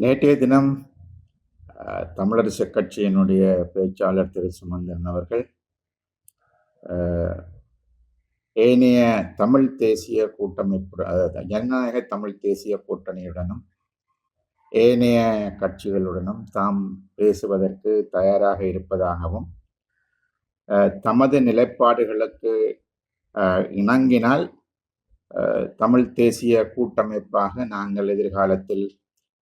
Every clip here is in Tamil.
நேற்றைய தினம் தமிழரசு கட்சியினுடைய பேச்சாளர் திரு சுமந்திரன் அவர்கள் ஏனைய தமிழ் தேசிய கூட்டமைப்பு, அதாவது ஜனநாயக தமிழ் தேசிய கூட்டணியுடனும் ஏனைய கட்சிகளுடனும் தாம் பேசுவதற்கு தயாராக இருப்பதாகவும், தமது நிலைப்பாடுகளுக்கு இணங்கினால் தமிழ் தேசிய கூட்டமைப்பாக நாங்கள் எதிர்காலத்தில்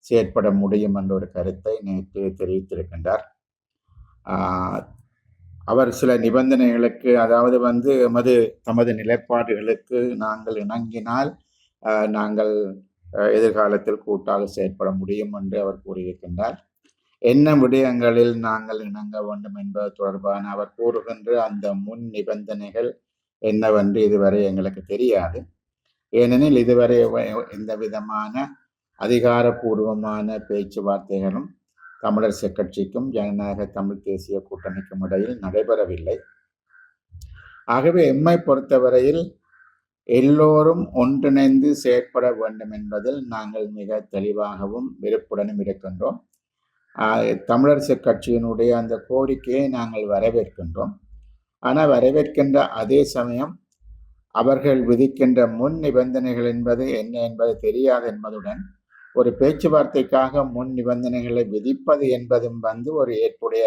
செயற்பட முடியும் என்ற ஒரு கருத்தை நேற்று தெரிவித்திருக்கின்றார். அவர் சில நிபந்தனைகளுக்கு, அதாவது தமது நிலைப்பாடுகளுக்கு நாங்கள் இணங்கினால் நாங்கள் எதிர்காலத்தில் கூட்டாக செயற்பட முடியும் என்று அவர் கூறியிருக்கின்றார். என்ன விடயங்களில் நாங்கள் இணங்க வேண்டும் என்பது தொடர்பான அவர் கூறுகின்ற அந்த முன் நிபந்தனைகள் என்னவென்று இதுவரை எங்களுக்கு தெரியாது. ஏனெனில் இதுவரை எந்த விதமான அதிகாரபூர்வமான பேச்சுவார்த்தைகளும் தமிழரசு கட்சிக்கும் ஜனநாயக தமிழ் தேசிய கூட்டணிக்கும் இடையில் நடைபெறவில்லை. ஆகவே எம்மை பொறுத்தவரையில் எல்லோரும் ஒன்றிணைந்து செயற்பட வேண்டும் என்பதில் நாங்கள் மிக தெளிவாகவும் விருப்புடனும் இருக்கின்றோம். தமிழரசு கட்சியினுடைய அந்த கோரிக்கையை நாங்கள் வரவேற்கின்றோம். ஆனால் வரவேற்கின்ற அதே சமயம் அவர்கள் விதிக்கின்ற முன் நிபந்தனைகள் என்பது என்ன என்பது தெரியாது என்பதுடன் ஒரு பேச்சுவார்த்தைக்காக முன் நிபந்தனைகளை விதிப்பது என்பதும் ஒரு ஏற்புடைய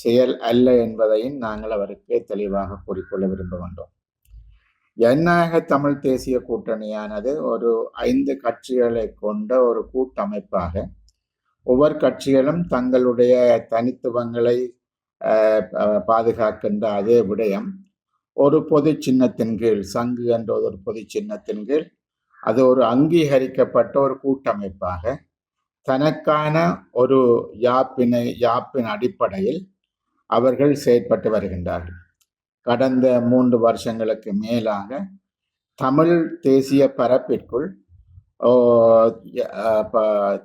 செயல் அல்ல என்பதையும் நாங்கள் அவருக்கு தெளிவாக கூறிக்கொள்ள விரும்புகின்றோம். ஜனநாயக தமிழ் தேசிய கூட்டணியானது ஒரு 5 கட்சிகளை கொண்ட ஒரு கூட்டமைப்பாக, ஒவ்வொரு கட்சிகளும் தங்களுடைய தனித்துவங்களை பாதுகாக்கின்ற அதே விடயம் ஒரு பொது சின்னத்தின் கீழ், சங்கு என்ற ஒரு பொது சின்னத்தின் கீழ், அது ஒரு அங்கீகரிக்கப்பட்ட ஒரு கூட்டமைப்பாக தனக்கான ஒரு யாப்பின் அடிப்படையில் அவர்கள் செயற்பட்டு வருகின்றார்கள். கடந்த 3 வருஷங்களுக்கு மேலாக தமிழ் தேசிய பரப்பிற்குள்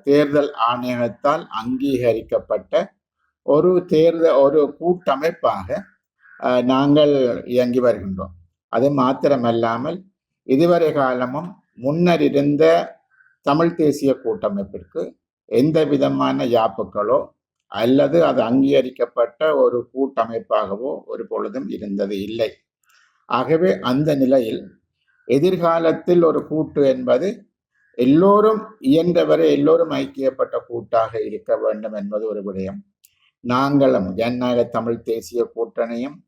தேர்தல் ஆணையத்தால் அங்கீகரிக்கப்பட்ட ஒரு கூட்டமைப்பாக நாங்கள் இயங்கி வருகின்றோம். அது மாத்திரமல்லாமல் இதுவரை காலமும் முன்னர் இருந்த தமிழ் தேசிய கூட்டமைப்பிற்கு எந்த விதமான யாப்புகளோ அல்லது அது அங்கீகரிக்கப்பட்ட ஒரு கூட்டமைப்பாகவோ ஒரு பொழுதும் இருந்தது இல்லை. ஆகவே அந்த நிலையில் எதிர்காலத்தில் ஒரு கூட்டு என்பது எல்லோரும் இயன்றவரை எல்லோரும் ஐக்கியப்பட்ட கூட்டாக இருக்க வேண்டும் என்பது ஒரு விடயம். நாங்களும் ஜனநாயக தமிழ் தேசிய கூட்டணியும்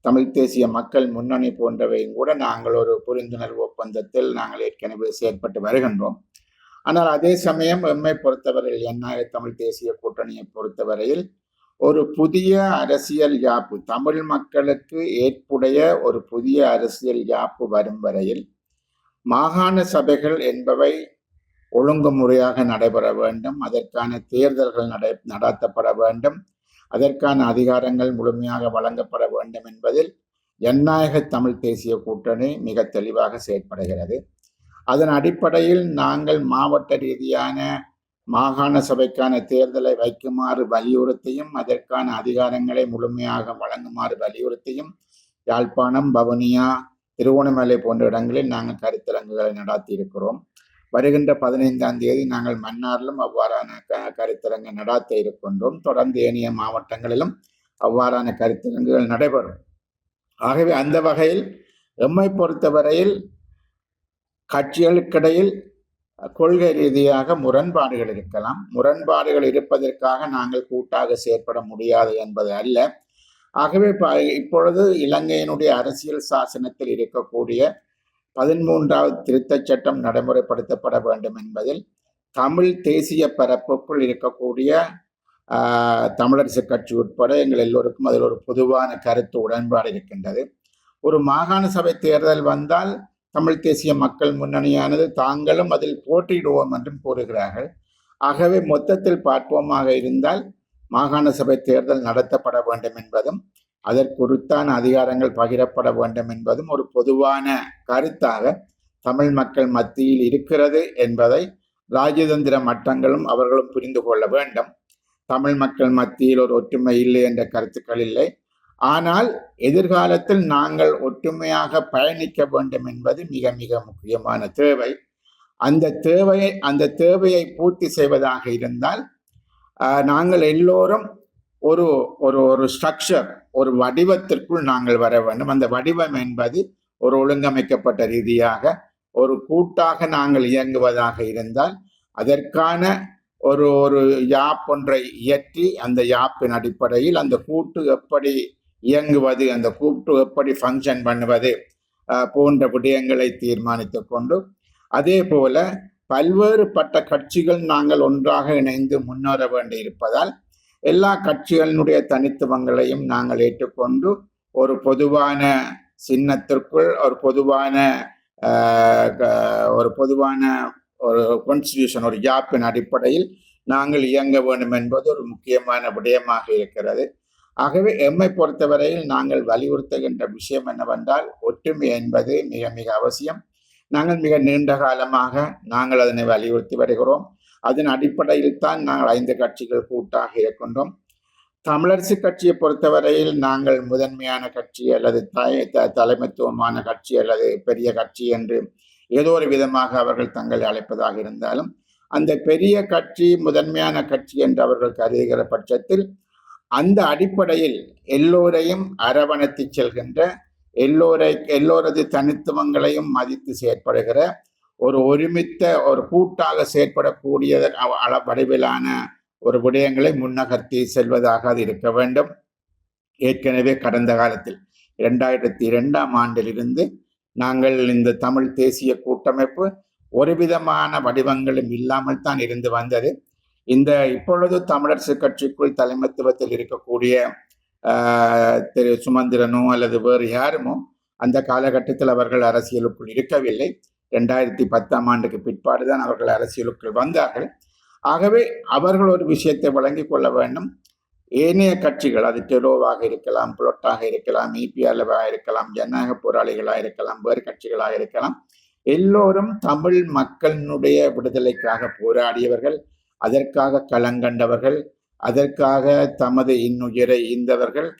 தமிழ் தேசிய மக்கள் முன்னணி போன்றவையும் கூட நாங்கள் ஒரு புரிந்துணர்வு ஒப்பந்தத்தில் நாங்கள் ஏற்கனவே செயற்பட்டு வருகின்றோம். ஆனால் அதே சமயம் எம்மை பொறுத்தவரையில், ஜனநாயக தமிழ் தேசிய கூட்டணியை பொறுத்தவரையில் ஒரு புதிய அரசியல் யாப்பு, தமிழ் மக்களுக்கு ஏற்புடைய ஒரு புதிய அரசியல் யாப்பு வரும் வரையில் மாகாண சபைகள் என்பவை ஒழுங்குமுறையாக நடைபெற வேண்டும், அதற்கான தேர்தல்கள் நடத்தப்பட வேண்டும், அதற்கான அதிகாரங்கள் முழுமையாக வழங்கப்பட வேண்டும் என்பதில் ஜனநாயக தமிழ் தேசிய கூட்டணி மிக தெளிவாக செயற்படுகிறது. அதன் அடிப்படையில் நாங்கள் மாவட்ட ரீதியான மாகாண சபைக்கான தேர்தலை வைக்குமாறு வலியுறுத்தியும், அதற்கான அதிகாரங்களை முழுமையாக வழங்குமாறு வலியுறுத்தியும் யாழ்ப்பாணம், வவுனியா, திருகோணமலை போன்ற இடங்களில் நாங்கள் கருத்தரங்குகளை நடத்தி இருக்கிறோம். வருகின்ற 15ஆம் தேதி நாங்கள் மன்னாரிலும் அவ்வாறான கருத்தரங்கு நடாத்த இருக்கின்றோம். தொடர்ந்து ஏனைய மாவட்டங்களிலும் அவ்வாறான கருத்தரங்குகள் நடைபெறும். ஆகவே அந்த வகையில் எம்மை பொறுத்தவரையில் கட்சிகளுக்கிடையில் கொள்கை ரீதியாக முரண்பாடுகள் இருக்கலாம். முரண்பாடுகள் இருப்பதற்காக நாங்கள் கூட்டாக செயற்பட முடியாது என்பது அல்ல. ஆகவே இப்பொழுது இலங்கையினுடைய அரசியல் சாசனத்தில் இருக்கக்கூடிய 13வது திருத்தச் சட்டம் நடைமுறைப்படுத்தப்பட வேண்டும் என்பதில் தமிழ் தேசிய பரப்புக்குள் இருக்கக்கூடிய தமிழரசு கட்சி உட்பட எங்கள் எல்லோருக்கும் அதில் ஒரு பொதுவான கருத்து உடன்பாடு இருக்கின்றது. ஒரு மாகாண சபை தேர்தல் வந்தால் தமிழ் தேசிய மக்கள் முன்னணியானது தாங்களும் அதில் போட்டியிடுவோம் என்றும் கூறுகிறார்கள். ஆகவே மொத்தத்தில் பார்ப்போமாக இருந்தால் மாகாண சபை தேர்தல் நடத்தப்பட வேண்டும் என்பதும் அதற்குறித்தான அதிகாரங்கள் பகிரப்பட வேண்டும் என்பதும் ஒரு பொதுவான கருத்தாக தமிழ் மக்கள் மத்தியில் இருக்கிறது என்பதை ராஜதந்திர மட்டங்களும் அவர்களும் புரிந்து கொள்ள வேண்டும். தமிழ் மக்கள் மத்தியில் ஒரு ஒற்றுமை இல்லை என்ற கருத்துக்கள் இல்லை. ஆனால் எதிர்காலத்தில் நாங்கள் ஒற்றுமையாக பயணிக்க வேண்டும் என்பது மிக மிக முக்கியமான தேவை. அந்த தேவையை பூர்த்தி செய்வதாக இருந்தால் நாங்கள் எல்லோரும் ஒரு ஒரு ஒரு ஸ்ட்ரக்சர், ஒரு வடிவத்திற்குள் நாங்கள் வர வேண்டும். அந்த வடிவம் என்பது ஒரு ஒழுங்கமைக்கப்பட்ட ரீதியாக ஒரு கூட்டாக நாங்கள் இயங்குவதாக இருந்தால் அதற்கான ஒரு ஒரு யாப் ஒன்றை இயற்றி அந்த யாப்பின் அடிப்படையில் அந்த கூட்டு எப்படி இயங்குவது, அந்த கூட்டு எப்படி ஃபங்க்ஷன் பண்ணுவது போன்ற விடயங்களை தீர்மானித்து கொண்டு, அதே போல பல்வேறுபட்ட கட்சிகள் நாங்கள் ஒன்றாக இணைந்து முன்னேற வேண்டி இருப்பதால் எல்லா கட்சிகளினுடைய தனித்துவங்களையும் நாங்கள் ஏற்றுக்கொண்டு ஒரு பொதுவான சின்னத்திற்குள் ஒரு பொதுவான ஒரு கான்ஸ்டிடியூஷன், ஒரு யாப்பின் அடிப்படையில் நாங்கள் இயங்க வேண்டும் என்பது ஒரு முக்கியமான விடயமாக இருக்கிறது. ஆகவே எம்மை பொறுத்தவரையில் நாங்கள் வலியுறுத்துகின்ற விஷயம் என்னவென்றால் ஒற்றுமை என்பது மிக மிக அவசியம். நாங்கள் மிக நீண்ட காலமாக நாங்கள் அதனை வலியுறுத்தி வருகிறோம். அதன் அடிப்படையில் தான் நாங்கள் 5 கட்சிகள் கூட்டாக இருக்கின்றோம். தமிழரசு கட்சியை பொறுத்தவரையில் நாங்கள் முதன்மையான கட்சி அல்லது தலைமைத்துவமான கட்சி அல்லது பெரிய கட்சி என்று ஏதோ ஒரு விதமாக அவர்கள் தங்களை அழைப்பதாக இருந்தாலும் அந்த பெரிய கட்சி முதன்மையான கட்சி என்று அவர்கள் கருதுகிற பட்சத்தில் அந்த அடிப்படையில் எல்லோரையும் அரவணைத்து செல்கின்ற, எல்லோரது தனித்துவங்களையும் மதித்து செயற்படுகிற ஒரு ஒருமித்த ஒரு கூட்டாக செயற்படக்கூடிய வடிவிலான ஒரு விடயங்களை முன்னகர்த்தி செல்வதாக அது இருக்க வேண்டும். ஏற்கனவே கடந்த காலத்தில் 2002ஆம் ஆண்டிலிருந்து நாங்கள் இந்த தமிழ் தேசிய கூட்டமைப்பு ஒரு விதமான வடிவங்களும் இல்லாமல் தான் இருந்து வந்தது. இப்பொழுது தமிழரசு கட்சிக்குள் தலைமைத்துவத்தில் இருக்கக்கூடிய திரு சுமந்திரனோ அல்லது வேறு யாருமோ அந்த காலகட்டத்தில் அவர்கள் அரசியலுக்குள் இருக்கவில்லை. 2010ஆம் ஆண்டுக்கு பிற்பாடுதான் அவர்கள் அரசியலுக்குள் வந்தார்கள். ஆகவே அவர்கள் ஒரு விஷயத்தை வழங்கிக் கொள்ள வேண்டும். ஏனைய கட்சிகள், அது டெலோவாக இருக்கலாம், புலோட்டாக இருக்கலாம், இபிஆர்ஆக இருக்கலாம், ஜனநாயக போராளிகளாக இருக்கலாம், வேறு கட்சிகளாக இருக்கலாம், எல்லோரும் தமிழ் மக்களினுடைய விடுதலைக்காக போராடியவர்கள், அதற்காக களங்கண்டவர்கள், அதற்காக தமது இன்னுயிரை ஈந்தவர்கள்.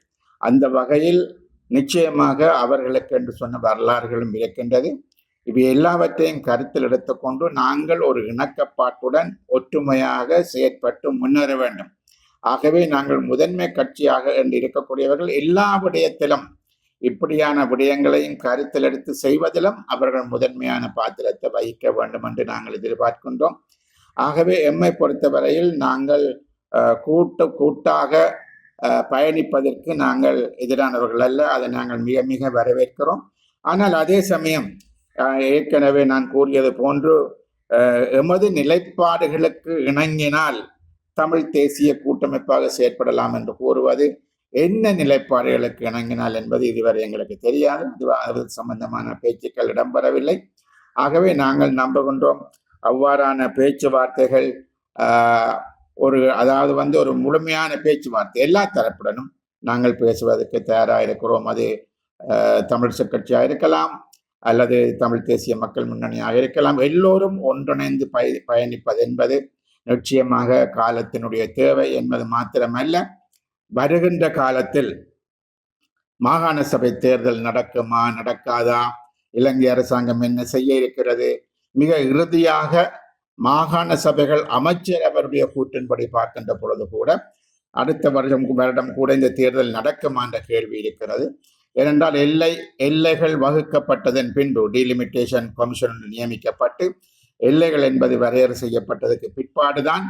அந்த வகையில் நிச்சயமாக அவர்களுக்கு என்று சொன்ன வரலாறுகளும் இருக்கின்றது. இவை எல்லாவற்றையும் கருத்தில் எடுத்துக்கொண்டு நாங்கள் ஒரு இணக்கப்பாட்டுடன் ஒற்றுமையாக செயற்பட்டு முன்னேற வேண்டும். ஆகவே நாங்கள் முதன்மை கட்சியாக என்று இருக்கக்கூடியவர்கள் எல்லா விடயத்திலும் இப்படியான விடயங்களையும் கருத்தில் எடுத்து செய்வதிலும் அவர்கள் முதன்மையான பாத்திரத்தை வகிக்க வேண்டும் என்று நாங்கள் எதிர்பார்க்கின்றோம். ஆகவே எம்மை பொறுத்தவரையில் நாங்கள் கூட்டாக பயணிப்பதற்கு நாங்கள் எதிரானவர்கள் அல்ல. அதை நாங்கள் மிக மிக வரவேற்கிறோம். ஆனால் அதே சமயம் ஏற்கனவே நான் கூறியது போன்று எமது நிலைப்பாடுகளுக்கு இணங்கினால் தமிழ் தேசிய கூட்டமைப்பாக செயற்படலாம் என்று கூறுவது என்ன நிலைப்பாடுகளுக்கு இணங்கினால் என்பது இதுவரை எங்களுக்கு தெரியாது. அது சம்பந்தமான பேச்சுக்கள் இடம்பெறவில்லை. ஆகவே நாங்கள் நம்புகின்றோம் அவ்வாறான பேச்சுவார்த்தைகள் ஒரு முழுமையான பேச்சுவார்த்தை எல்லா தரப்புடனும் நாங்கள் பேசுவதற்கு தயாராக இருக்கிறோம். அது தமிழரசு கட்சியாக இருக்கலாம் அல்லது தமிழ் தேசிய மக்கள் முன்னணியாக இருக்கலாம். எல்லோரும் ஒன்றிணைந்து பயணிப்பது என்பது நிச்சயமாக காலத்தினுடைய தேவை என்பது மாத்திரமல்ல, வருகின்ற காலத்தில் மாகாண சபை தேர்தல் நடக்குமா நடக்காதா, இலங்கை அரசாங்கம் என்ன செய்ய இருக்கிறது, மிக இறுதியாக மாகாண சபைகள் அமைச்சர் அவருடைய கூற்றின்படி பார்க்கின்ற பொழுது கூட அடுத்த வருடம் கூட இந்த தேர்தல் நடக்குமா என்ற கேள்வி இருக்கிறது. ஏனென்றால் எல்லைகள் வகுக்கப்பட்டதன் பின்பு டீலிமிட்டேஷன் கமிஷன் நியமிக்கப்பட்டு எல்லைகள் என்பது வரையறை செய்யப்பட்டதுக்கு பிற்பாடுதான்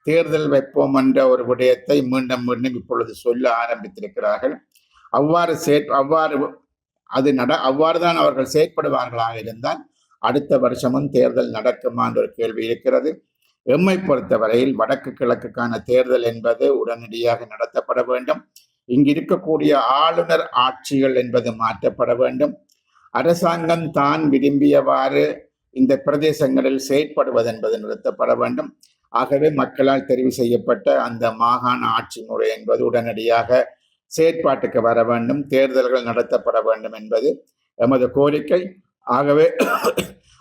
தேர்தல் வைப்போம் என்ற ஒரு விடயத்தை மீண்டும் மீண்டும் இப்பொழுது சொல்ல ஆரம்பித்திருக்கிறார்கள். அவ்வாறுதான் அவர்கள் செயற்படுவார்களாக இருந்தால் அடுத்த வருஷமும் தேர்தல் நடக்குமா என்ற ஒரு கேள்வி இருக்கிறது. எம்மை பொறுத்தவரையில் வடக்கு கிழக்குக்கான தேர்தல் என்பது உடனடியாக நடத்தப்பட வேண்டும். இங்கு இருக்கக்கூடிய ஆளுநர் ஆட்சிகள் என்பது மாற்றப்பட வேண்டும். அரசாங்கம் தான் விரும்பியவாறு இந்த பிரதேசங்களில் செயற்படுவது என்பது நிறுத்தப்பட வேண்டும். ஆகவே மக்களால் தெரிவு செய்யப்பட்ட அந்த மாகாண ஆட்சி முறை என்பது உடனடியாக செயற்பாட்டுக்கு வர வேண்டும். தேர்தல்கள் நடத்தப்பட வேண்டும் என்பது எமது கோரிக்கை. ஆகவே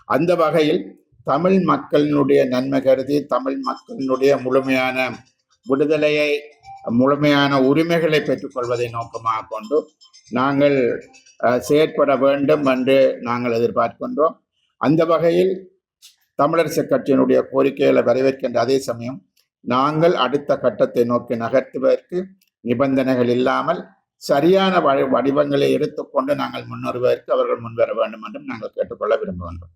அந்த வகையில் தமிழ் மக்களினுடைய நன்மை கருதி தமிழ் மக்களினுடைய முழுமையான விடுதலையை, முழுமையான உரிமைகளை பெற்றுக்கொள்வதை நோக்கமாக கொண்டு நாங்கள் செயற்பட வேண்டும் என்று நாங்கள் எதிர்பார்க்கின்றோம். அந்த வகையில் தமிழரசு கட்சியினுடைய கோரிக்கைகளை வரவேற்கின்ற அதே சமயம் நாங்கள் அடுத்த கட்டத்தை நோக்கி நகர்த்துவதற்கு நிபந்தனைகள் இல்லாமல் சரியான வடிவங்களை எடுத்துக்கொண்டு நாங்கள் முன்வருவதற்கு அவர்கள் முன்வர வேண்டும் என்றும் நாங்கள் கேட்டுக்கொள்ள விரும்புகின்றோம்.